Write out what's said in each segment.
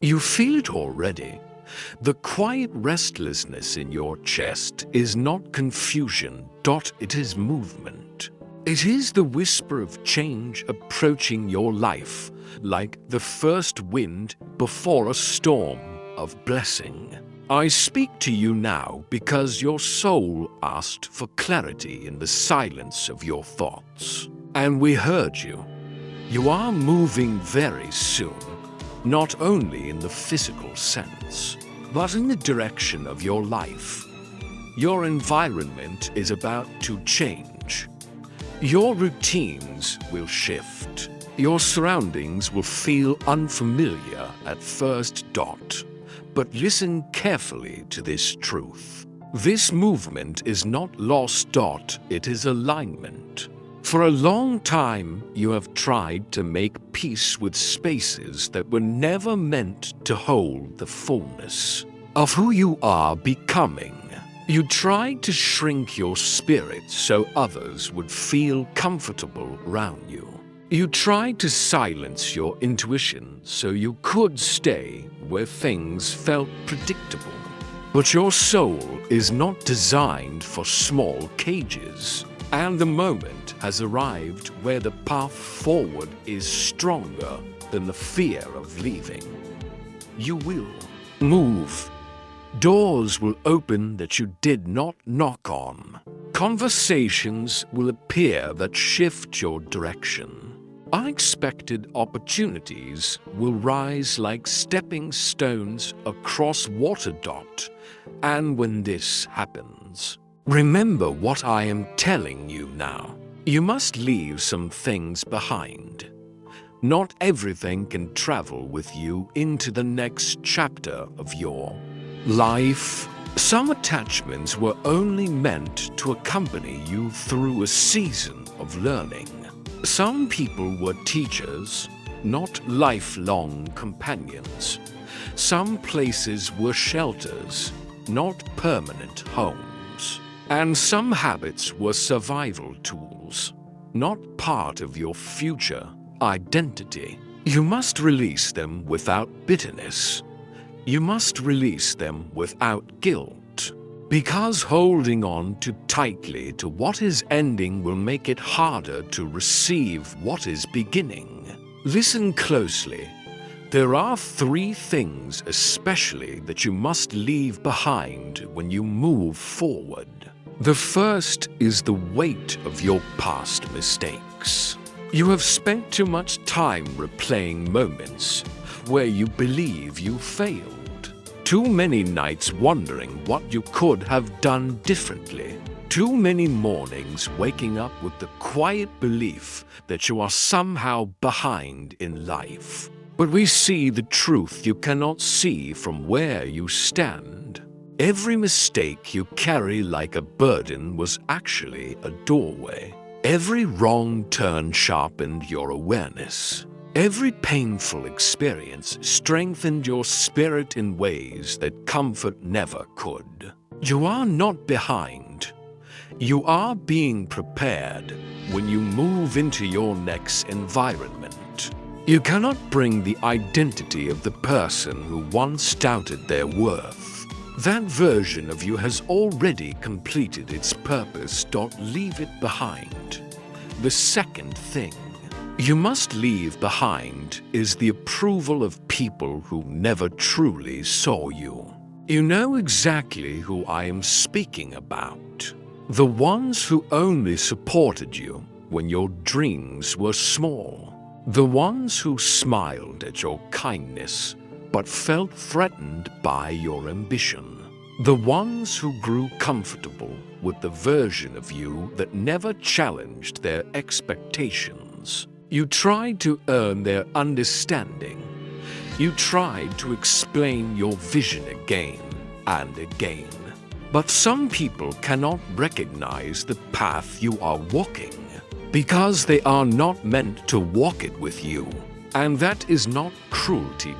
You feel it already. The quiet restlessness in your chest is not confusion. It is movement. It is the whisper of change approaching your life, like the first wind before a storm of blessing. I speak to you now because your soul asked for clarity in the silence of your thoughts. And we heard you. You are moving very soon, not only in the physical sense, but in the direction of your life. Your environment is about to change. Your routines will shift. Your surroundings will feel unfamiliar at first. But listen carefully to this truth. This movement is not loss. It is alignment. For a long time, you have tried to make peace with spaces that were never meant to hold the fullness of who you are becoming. You tried to shrink your spirit so others would feel comfortable around you. You tried to silence your intuition so you could stay where things felt predictable. But your soul is not designed for small cages, and the moment has arrived where the path forward is stronger than the fear of leaving. You will move. Doors will open that you did not knock on. Conversations will appear that shift your direction. Unexpected opportunities will rise like stepping stones across water. And when this happens, remember what I am telling you now. You must leave some things behind. Not everything can travel with you into the next chapter of your life. Some attachments were only meant to accompany you through a season of learning. Some people were teachers, not lifelong companions. Some places were shelters, not permanent homes. And some habits were survival tools, not part of your future identity. You must release them without bitterness. You must release them without guilt. Because holding on too tightly to what is ending will make it harder to receive what is beginning. Listen closely. There are 3 things especially that you must leave behind when you move forward. The first is the weight of your past mistakes. You have spent too much time replaying moments where you believe you failed. Too many nights wondering what you could have done differently. Too many mornings waking up with the quiet belief that you are somehow behind in life. But we see the truth you cannot see from where you stand. Every mistake you carry like a burden was actually a doorway. Every wrong turn sharpened your awareness. Every painful experience strengthened your spirit in ways that comfort never could. You are not behind. You are being prepared when you move into your next environment. You cannot bring the identity of the person who once doubted their worth. That version of you has already completed its purpose. Leave it behind. The second thing you must leave behind is the approval of people who never truly saw you. You know exactly who I am speaking about. The ones who only supported you when your dreams were small. The ones who smiled at your kindness but felt threatened by your ambition. The ones who grew comfortable with the version of you that never challenged their expectations. You tried to earn their understanding. You tried to explain your vision again and again. But some people cannot recognize the path you are walking because they are not meant to walk it with you. And that is not cruelty.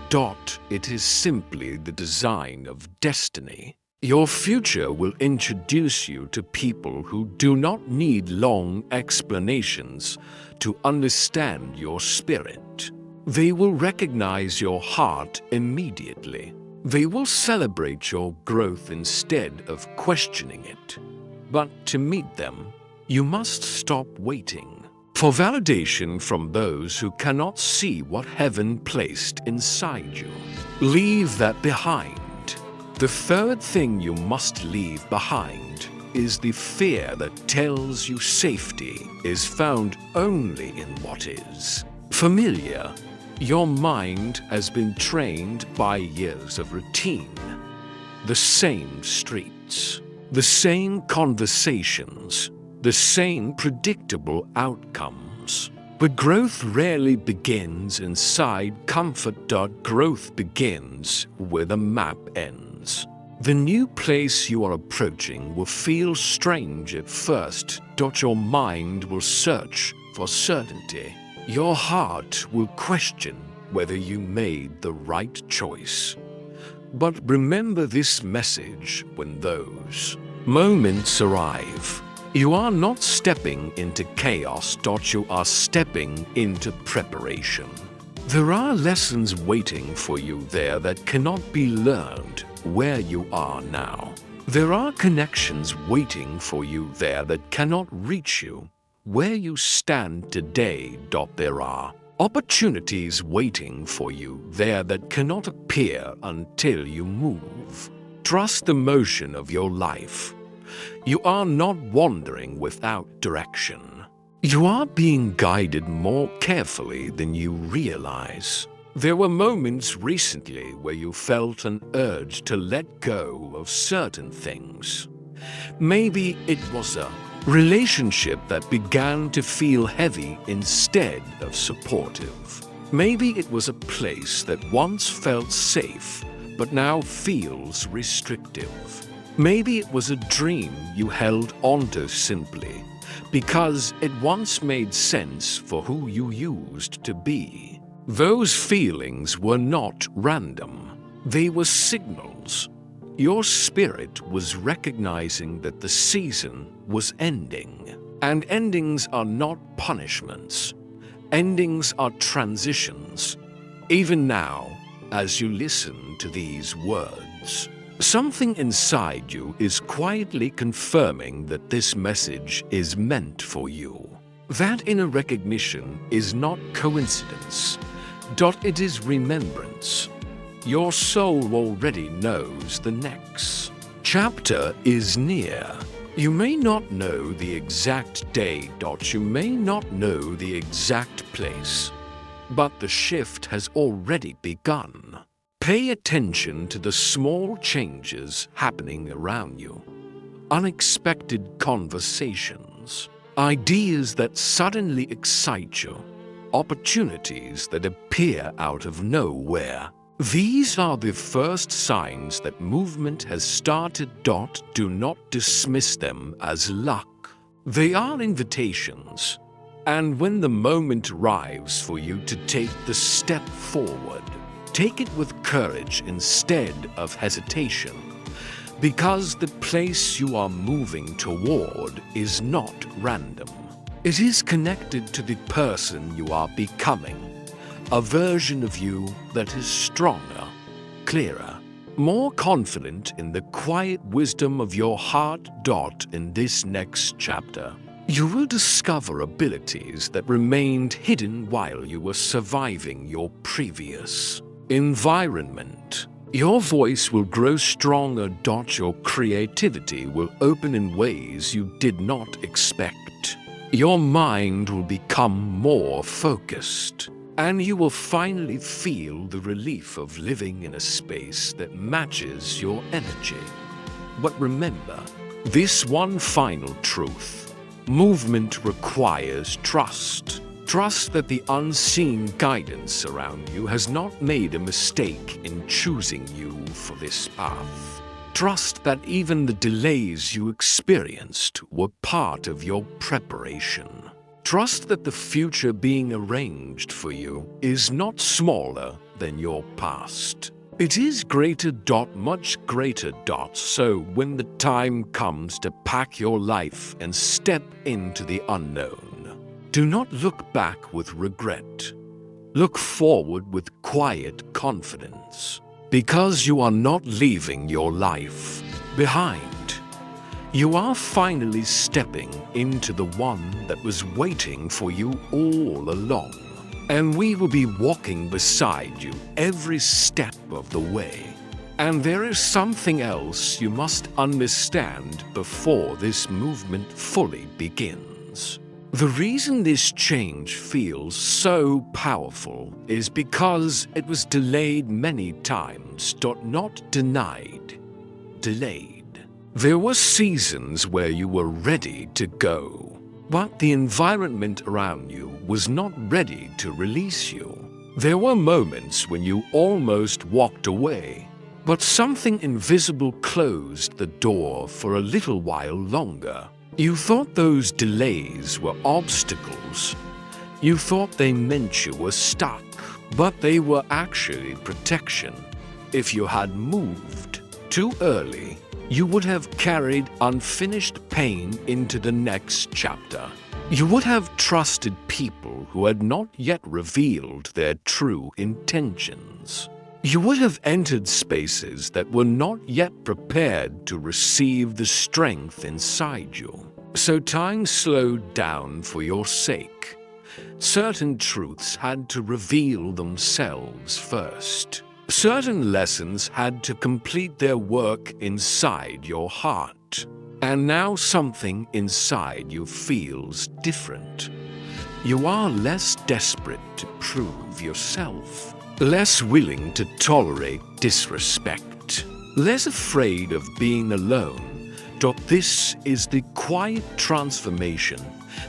It is simply the design of destiny. Your future will introduce you to people who do not need long explanations to understand your spirit. They will recognize your heart immediately. They will celebrate your growth instead of questioning it. But to meet them, you must stop waiting for validation from those who cannot see what heaven placed inside you. Leave that behind. The third thing you must leave behind is the fear that tells you safety is found only in what is familiar. Your mind has been trained by years of routine. The same streets, the same conversations, the same predictable outcomes. But growth rarely begins inside comfort. Growth begins where the map ends. The new place you are approaching will feel strange at first. Your mind will search for certainty. Your heart will question whether you made the right choice. But remember this message when those moments arrive. You are not stepping into chaos. You are stepping into preparation. There are lessons waiting for you there that cannot be learned where you are now. There are connections waiting for you there that cannot reach you where you stand today. There are opportunities waiting for you there that cannot appear until you move. Trust the motion of your life. You are not wandering without direction. You are being guided more carefully than you realize. There were moments recently where you felt an urge to let go of certain things. Maybe it was a relationship that began to feel heavy instead of supportive. Maybe it was a place that once felt safe but now feels restrictive. Maybe it was a dream you held onto simply because it once made sense for who you used to be. Those feelings were not random. They were signals. Your spirit was recognizing that the season was ending. And endings are not punishments. Endings are transitions. Even now, as you listen to these words, something inside you is quietly confirming that this message is meant for you. That inner recognition is not coincidence. It is remembrance. Your soul already knows the next chapter is near. You may not know the exact day. You may not know the exact place. But the shift has already begun. Pay attention to the small changes happening around you. Unexpected conversations, ideas that suddenly excite you, opportunities that appear out of nowhere. These are the first signs that movement has started. Do not dismiss them as luck. They are invitations. And when the moment arrives for you to take the step forward, take it with courage instead of hesitation, because the place you are moving toward is not random. It is connected to the person you are becoming, a version of you that is stronger, clearer, more confident in the quiet wisdom of your heart. In this next chapter, you will discover abilities that remained hidden while you were surviving your previous environment. Your voice will grow stronger. Your creativity will open in ways you did not expect. Your mind will become more focused, and you will finally feel the relief of living in a space that matches your energy. But remember this one final truth: movement requires trust. Trust that the unseen guidance around you has not made a mistake in choosing you for this path. Trust that even the delays you experienced were part of your preparation. Trust that the future being arranged for you is not smaller than your past. It is greater. Much greater. So when the time comes to pack your life and step into the unknown, do not look back with regret. Look forward with quiet confidence, because you are not leaving your life behind. You are finally stepping into the one that was waiting for you all along. And we will be walking beside you every step of the way. And there is something else you must understand before this movement fully begins. The reason this change feels so powerful is because it was delayed many times, not denied, delayed. There were seasons where you were ready to go, but the environment around you was not ready to release you. There were moments when you almost walked away, but something invisible closed the door for a little while longer. You thought those delays were obstacles. You thought they meant you were stuck, but they were actually protection. If you had moved too early, you would have carried unfinished pain into the next chapter. You would have trusted people who had not yet revealed their true intentions. You would have entered spaces that were not yet prepared to receive the strength inside you. So time slowed down for your sake. Certain truths had to reveal themselves first. Certain lessons had to complete their work inside your heart. And now something inside you feels different. You are less desperate to prove yourself, less willing to tolerate disrespect, less afraid of being alone. This is the quiet transformation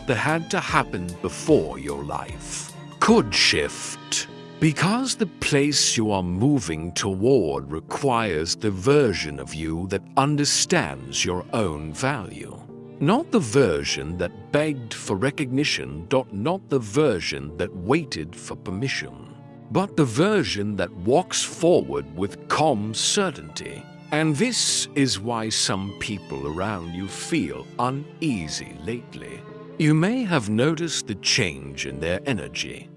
that had to happen before your life could shift. Because the place you are moving toward requires the version of you that understands your own value. Not the version that begged for recognition, not the version that waited for permission, but the version that walks forward with calm certainty. And this is why some people around you feel uneasy lately. You may have noticed the change in their energy.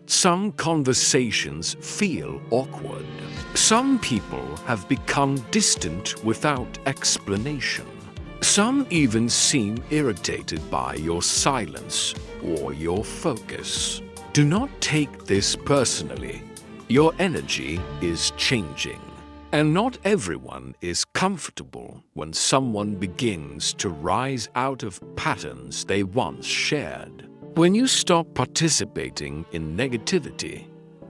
Some conversations feel awkward. Some people have become distant without explanation. Some even seem irritated by your silence or your focus. Do not take this personally. Your energy is changing. And not everyone is comfortable when someone begins to rise out of patterns they once shared. When you stop participating in negativity,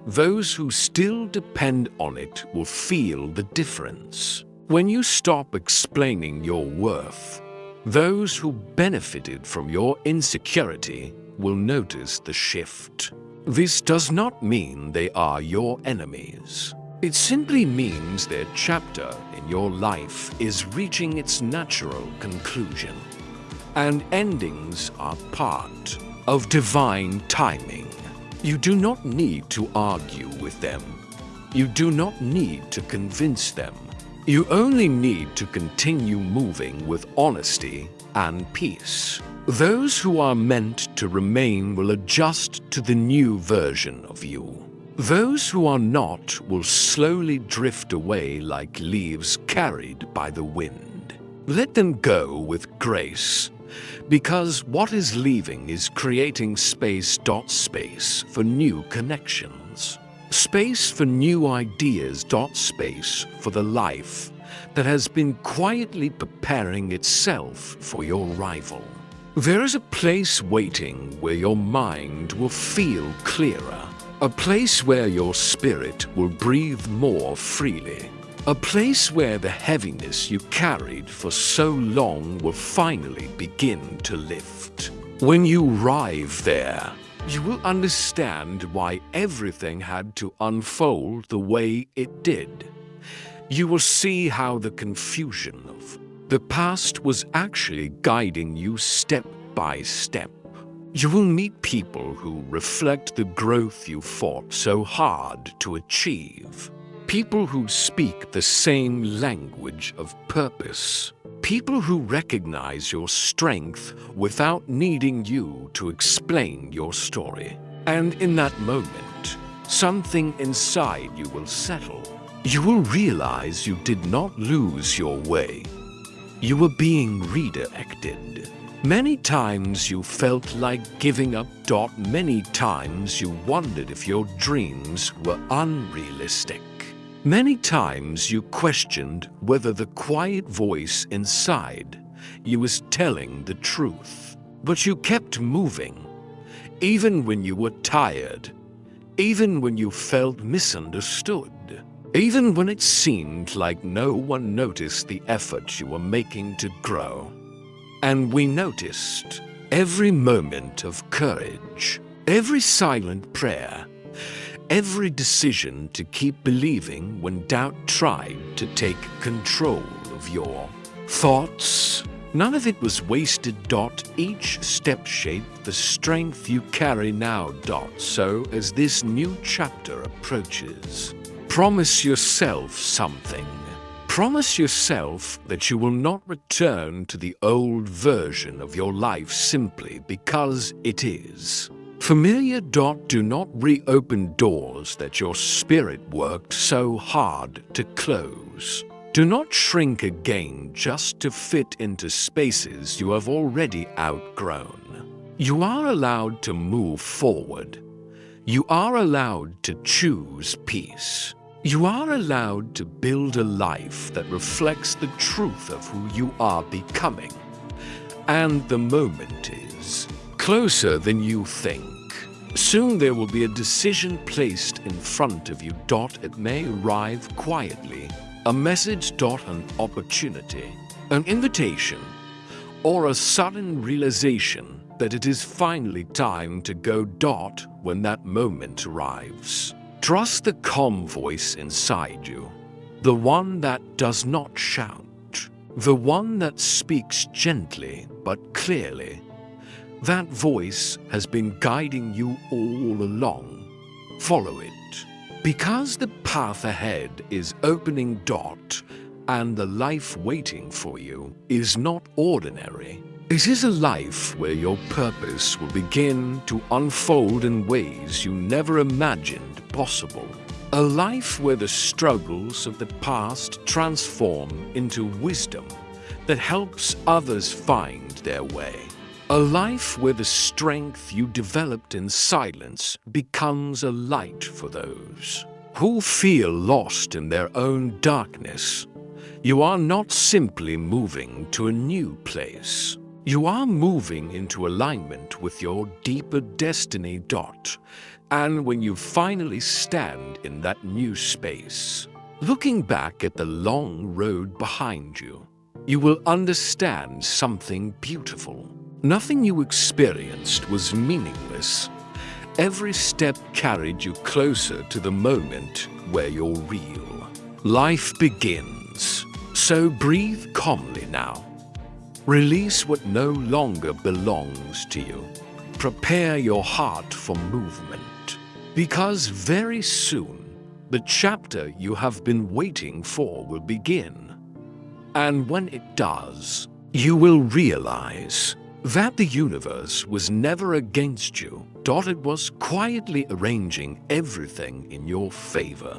those who still depend on it will feel the difference. When you stop explaining your worth, those who benefited from your insecurity will notice the shift. This does not mean they are your enemies. It simply means their chapter in your life is reaching its natural conclusion. And endings are part of divine timing. You do not need to argue with them. You do not need to convince them. You only need to continue moving with honesty and peace. Those who are meant to remain will adjust to the new version of you. Those who are not will slowly drift away like leaves carried by the wind. Let them go with grace, because what is leaving is creating space for new connections. Space for new ideas space for the life that has been quietly preparing itself for your arrival. There is a place waiting where your mind will feel clearer. A place where your spirit will breathe more freely. A place where the heaviness you carried for so long will finally begin to lift. When you arrive there, you will understand why everything had to unfold the way it did. You will see how the confusion of the past was actually guiding you step by step. You will meet people who reflect the growth you fought so hard to achieve. People who speak the same language of purpose. People who recognize your strength without needing you to explain your story. And in that moment, something inside you will settle. You will realize you did not lose your way. You were being redirected. Many times you felt like giving up. Many times you wondered if your dreams were unrealistic. Many times you questioned whether the quiet voice inside you was telling the truth. But you kept moving, even when you were tired, even when you felt misunderstood, even when it seemed like no one noticed the effort you were making to grow. And we noticed every moment of courage, every silent prayer, every decision to keep believing when doubt tried to take control of your thoughts. None of it was wasted. Each step shaped the strength you carry now. So as this new chapter approaches, promise yourself something. Promise yourself that you will not return to the old version of your life simply because it is familiar. Do not reopen doors that your spirit worked so hard to close. Do not shrink again just to fit into spaces you have already outgrown. You are allowed to move forward. You are allowed to choose peace. You are allowed to build a life that reflects the truth of who you are becoming. And the moment is closer than you think. Soon there will be a decision placed in front of you. It may arrive quietly, a message. An opportunity, an invitation, or a sudden realization that it is finally time to go. When that moment arrives, trust the calm voice inside you, the one that does not shout, the one that speaks gently but clearly. That voice has been guiding you all along. Follow it, because the path ahead is opening. And the life waiting for you is not ordinary. It is a life where your purpose will begin to unfold in ways you never imagined possible. A life where the struggles of the past transform into wisdom that helps others find their way. A life where the strength you developed in silence becomes a light for those who feel lost in their own darkness. You are not simply moving to a new place. You are moving into alignment with your deeper destiny. And when you finally stand in that new space, looking back at the long road behind you, you will understand something beautiful. Nothing you experienced was meaningless. Every step carried you closer to the moment where your real life begins. So breathe calmly now. Release what no longer belongs to you. Prepare your heart for movement, because very soon the chapter you have been waiting for will begin. And when it does, you will realize that the universe was never against you. It was quietly arranging everything in your favor.